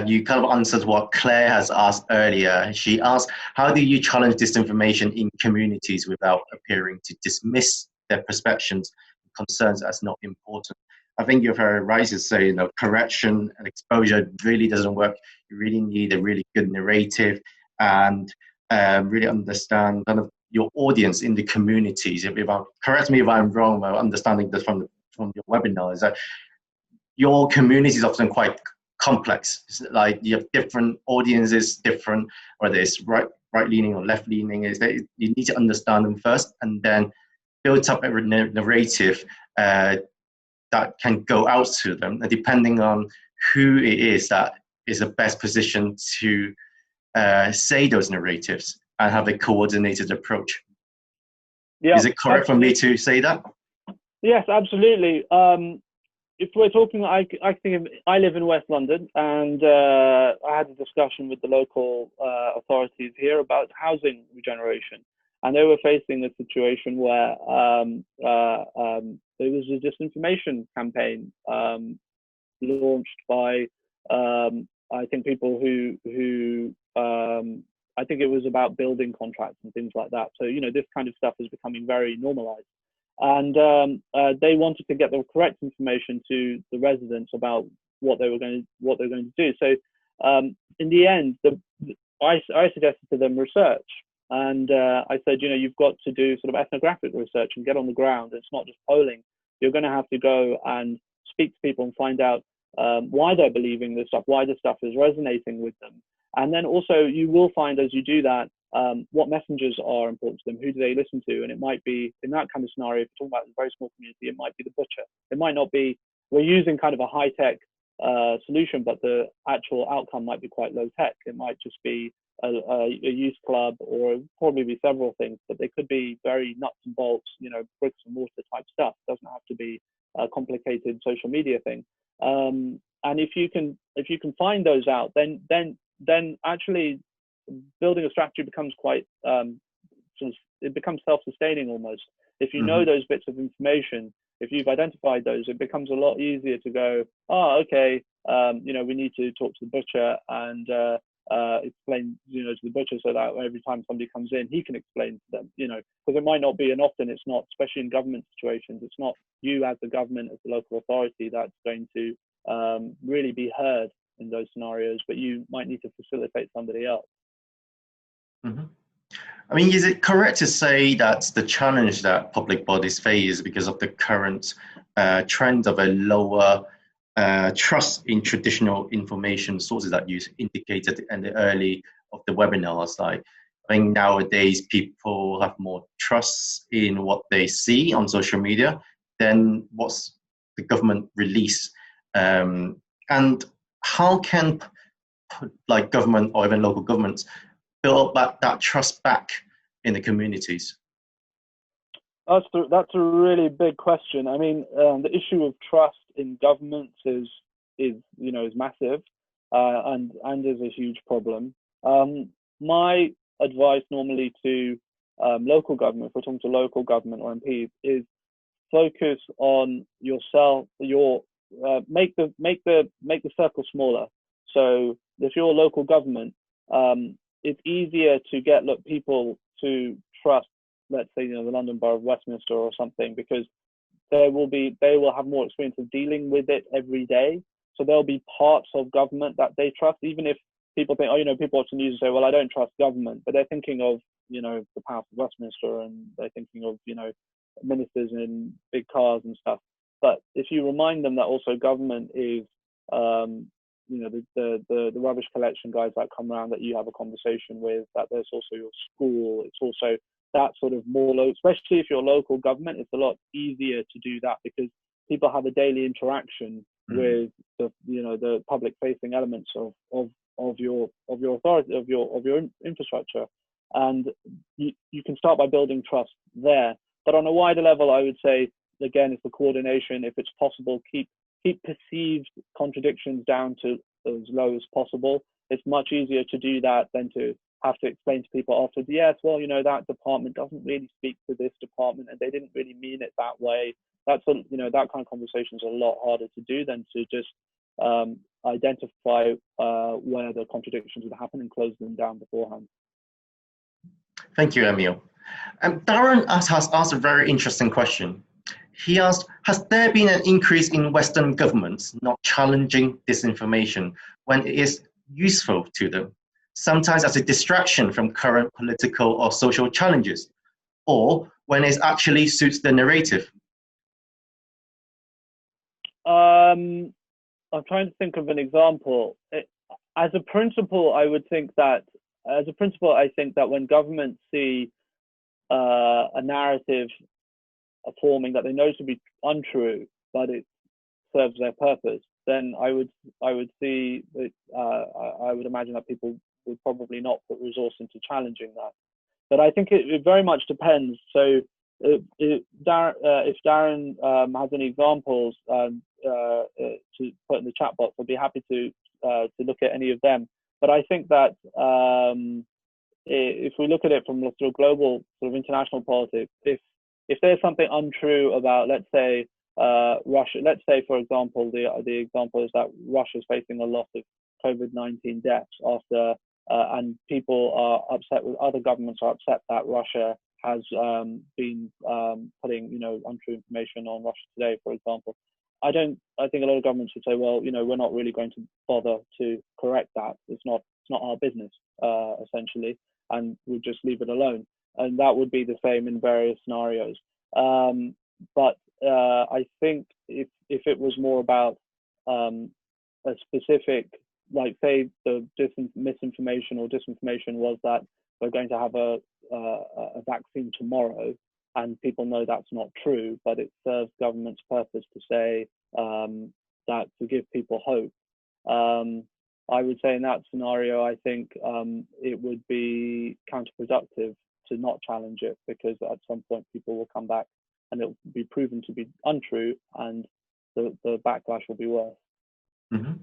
S1: you kind of answered what Claire has asked earlier. She asked, how do you challenge disinformation in communities without appearing to dismiss their perceptions and concerns as not important? I think you're very right to say, correction and exposure really doesn't work. You really need a really good narrative and really understand kind of your audience in the communities. Correct me if I'm wrong, but understanding this from your webinar is that your community is often quite complex. It's like you have different audiences, different, whether it's right-leaning or left-leaning, is that you need to understand them first and then build up a narrative that can go out to them, and depending on who it is that is the best position to say those narratives and have a coordinated approach. Yeah, is it correct for me to say that?
S2: Yes, absolutely. If we're talking, I think I live in West London, and I had a discussion with the local authorities here about housing regeneration, and they were facing a situation where there was a disinformation campaign launched by I think people who I think it was about building contracts and things like that. So this kind of stuff is becoming very normalized, and they wanted to get the correct information to the residents about what they were going to do. So in the end, I suggested to them research. And I said, you've got to do sort of ethnographic research and get on the ground. It's not just polling. You're going to have to go and speak to people and find out why they're believing this stuff, why this stuff is resonating with them. And then also you will find as you do that, what messengers are important to them, who do they listen to? And it might be, in that kind of scenario, if you're talking about a very small community, it might be the butcher. It might not be, we're using kind of a high-tech solution, but the actual outcome might be quite low-tech. It might just be a youth club, or probably be several things, but they could be very nuts and bolts, bricks and mortar type stuff. It doesn't have to be a complicated social media thing. And if you can find those out, then actually building a strategy becomes quite it becomes self-sustaining almost. If you know those bits of information, if you've identified those, it becomes a lot easier to go, oh, okay, we need to talk to the butcher and explain, to the butcher, so that every time somebody comes in, he can explain to them, because it might not be, and often it's not, especially in government situations, it's not you as the government, as the local authority, that's going to really be heard in those scenarios, but you might need to facilitate somebody else.
S1: Mm-hmm. I mean, is it correct to say that the challenge that public bodies face because of the current trend of a lower trust in traditional information sources that you indicated in the early of the webinars? Like, I think nowadays people have more trust in what they see on social media than what's the government release. And how can like government or even local governments build that trust back in the communities?
S2: That's a really big question. I mean, the issue of trust in governments is massive, and is a huge problem. My advice normally to local government, if we're talking to local government or MPs, is focus on yourself. Make the circle smaller. So if you're a local government, it's easier to get people to trust, let's say, the London Borough of Westminster or something, because they will have more experience of dealing with it every day. So there'll be parts of government that they trust, even if people think, people watch the news and say, well, I don't trust government, but they're thinking of, the Palace of Westminster, and they're thinking of, ministers in big cars and stuff. But if you remind them that also government is, the rubbish collection guys that come around that you have a conversation with, that there's also your school, it's also that sort of more local, especially if you're local government, it's a lot easier to do that because people have a daily interaction with the public facing elements of your authority, of your infrastructure, and you can start by building trust there. But on a wider level, I would say, again, it's the coordination. If it's possible, keep perceived contradictions down to as low as possible. It's much easier to do that than to have to explain to people afterwards, yes, well, that department doesn't really speak to this department and they didn't really mean it that way. That kind of conversation is a lot harder to do than to just identify where the contradictions would happen and close them down beforehand.
S1: Thank you, Amil. Darren has asked a very interesting question. He asked, has there been an increase in Western governments not challenging disinformation when it is useful to them, sometimes as a distraction from current political or social challenges, or when it actually suits the narrative?
S2: I'm trying to think of an example. As a principle, I think that when governments see a narrative forming that they know to be untrue, but it serves their purpose, then I would see that I would imagine that people would probably not put resource into challenging that. But I think it very much depends. So if Darren has any examples to put in the chat box, I'd be happy to look at any of them. But I think that if we look at it from sort of global, sort of international politics, if there's something untrue about, let's say, Russia, let's say, for example, the example is that Russia is facing a lot of COVID-19 deaths after, and people are upset with, other governments are upset that Russia has been putting, untrue information on Russia Today, for example. I think a lot of governments would say, well, we're not really going to bother to correct that. It's not our business, essentially, and we'll just leave it alone. And that would be the same in various scenarios. But I think if it was more about a specific, like, say, the misinformation or disinformation was that we're going to have a vaccine tomorrow, and people know that's not true, but it serves government's purpose to say that, to give people hope. I would say in that scenario, I think it would be counterproductive to not challenge it, because at some point people will come back and it will be proven to be untrue, and the backlash will be worse.
S1: Mm-hmm.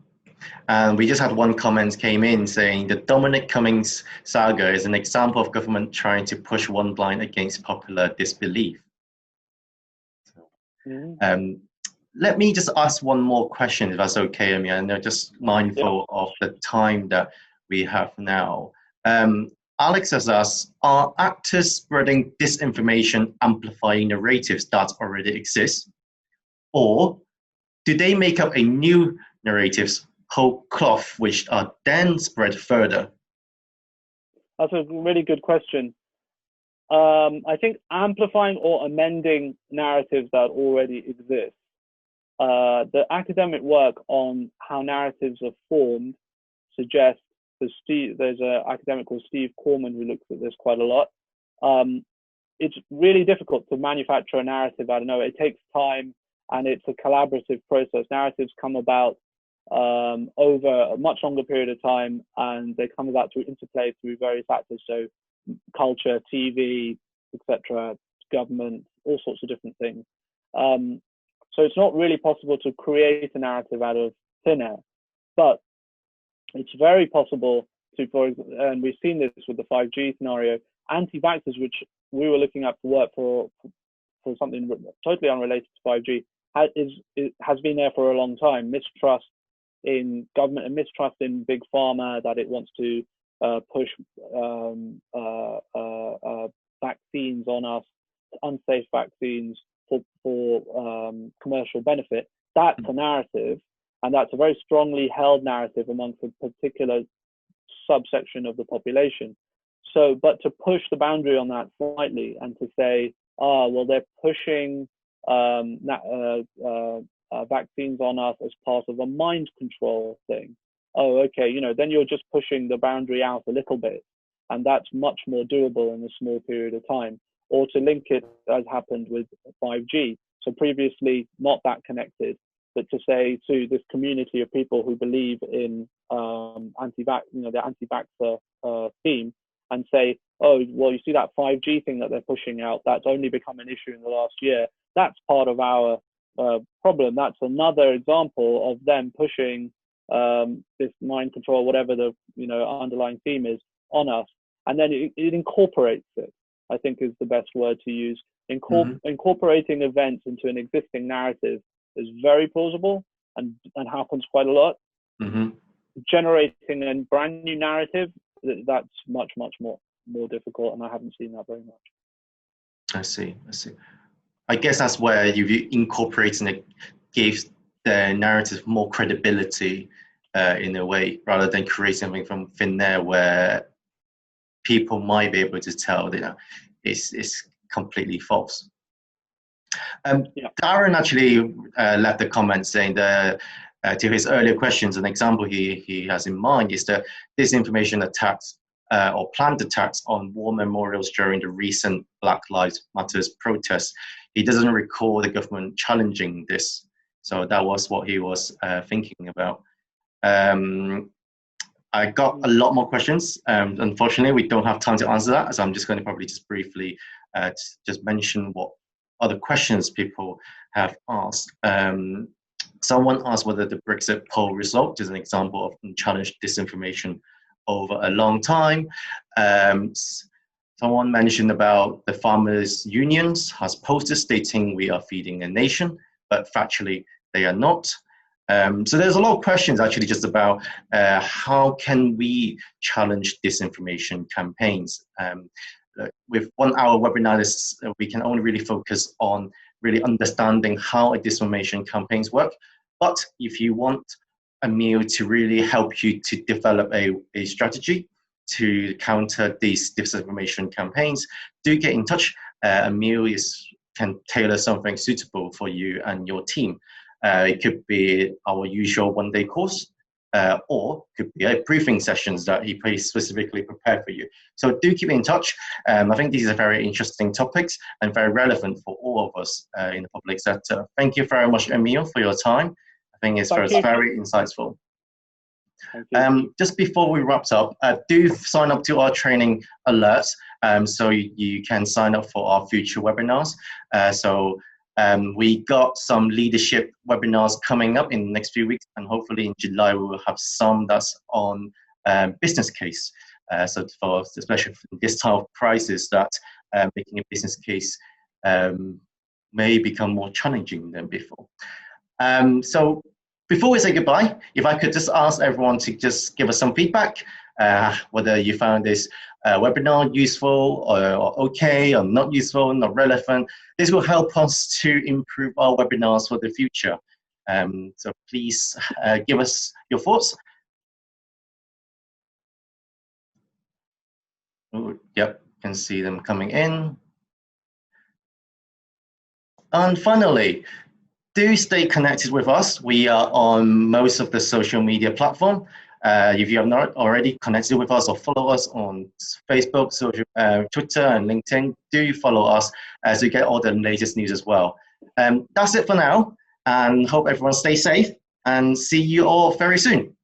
S1: And we just had one comment came in saying the Dominic Cummings saga is an example of government trying to push one line against popular disbelief.
S2: Mhm.
S1: Let me just ask one more question, if that's okay, Amir. And they're just mindful of the time that we have now. Alex has asked, are actors spreading disinformation amplifying narratives that already exist? Or do they make up a new narratives, whole cloth, which are then spread further?
S2: That's a really good question. I think amplifying or amending narratives that already exist. The academic work on how narratives are formed suggests, there's an academic called Steve Corman who looks at this quite a lot. It's really difficult to manufacture a narrative. I don't know, it takes time and it's a collaborative process. Narratives come about over a much longer period of time, and they come about through interplay through various factors. So culture, TV, etc., government, all sorts of different things. So it's not really possible to create a narrative out of thin air, but it's very possible to, and we've seen this with the 5G scenario, anti-vaxxers, which we were looking at for work for something totally unrelated to 5G, has been there for a long time. Mistrust in government and mistrust in big pharma, that it wants to push vaccines on us, unsafe vaccines for commercial benefit. That's a narrative, and that's a very strongly held narrative amongst a particular subsection of the population. So, but to push the boundary on that slightly and to say, well, they're pushing vaccines on us as part of a mind control thing. Oh, okay, then you're just pushing the boundary out a little bit, and that's much more doable in a small period of time. Or to link it, as happened with 5G. So previously not that connected, but to say to this community of people who believe in the anti-vaxxer theme, and say, oh, well, you see that 5G thing that they're pushing out, that's only become an issue in the last year. That's part of our problem. That's another example of them pushing this mind control, whatever the underlying theme is, on us. And then it incorporates it, I think is the best word to use. Incorporating events into an existing narrative is very plausible and happens quite a lot. Generating a brand new narrative, that's much more difficult, and I haven't seen that very much.
S1: I see. I guess that's where you incorporating it gives the narrative more credibility in a way, rather than create something from thin air where people might be able to tell it's completely false. Darren actually left a comment saying that to his earlier questions, an example he has in mind is that disinformation attacks or planned attacks on war memorials during the recent Black Lives Matter protests. He doesn't recall the government challenging this. So that was what he was thinking about. I got a lot more questions. Unfortunately, we don't have time to answer that, so I'm just going to probably just briefly just mention what other questions people have asked. Someone asked whether the Brexit poll result is an example of unchallenged disinformation over a long time. Someone mentioned about the farmers' unions has posters stating we are feeding a nation, but factually they are not. So there's a lot of questions actually just about how can we challenge disinformation campaigns. With 1 hour webinars, we can only really focus on really understanding how a disinformation campaigns work. But if you want Amil to really help you to develop a strategy to counter these disinformation campaigns, do get in touch. Amil can tailor something suitable for you and your team. It could be our usual one-day course, or could be a briefing sessions that he specifically prepared for you. So do keep in touch. I think these are very interesting topics and very relevant for all of us in the public sector. Thank you very much, Amil, for your time. I think it's very insightful. Just before we wrap up, do sign up to our training alerts so you can sign up for our future webinars. We got some leadership webinars coming up in the next few weeks, and hopefully in July we will have some that's on business case. So especially for this time of crisis, that making a business case may become more challenging than before. So before we say goodbye, if I could just ask everyone to just give us some feedback, whether you found this webinar useful or okay or not useful, not relevant. This will help us to improve our webinars for the future. So please give us your thoughts. Ooh, yep, can see them coming in. And finally, do stay connected with us. We are on most of the social media platform. If you have not already connected with us or follow us on Facebook, Twitter, and LinkedIn, do follow us as you get all the latest news as well. That's it for now, and hope everyone stays safe, and see you all very soon.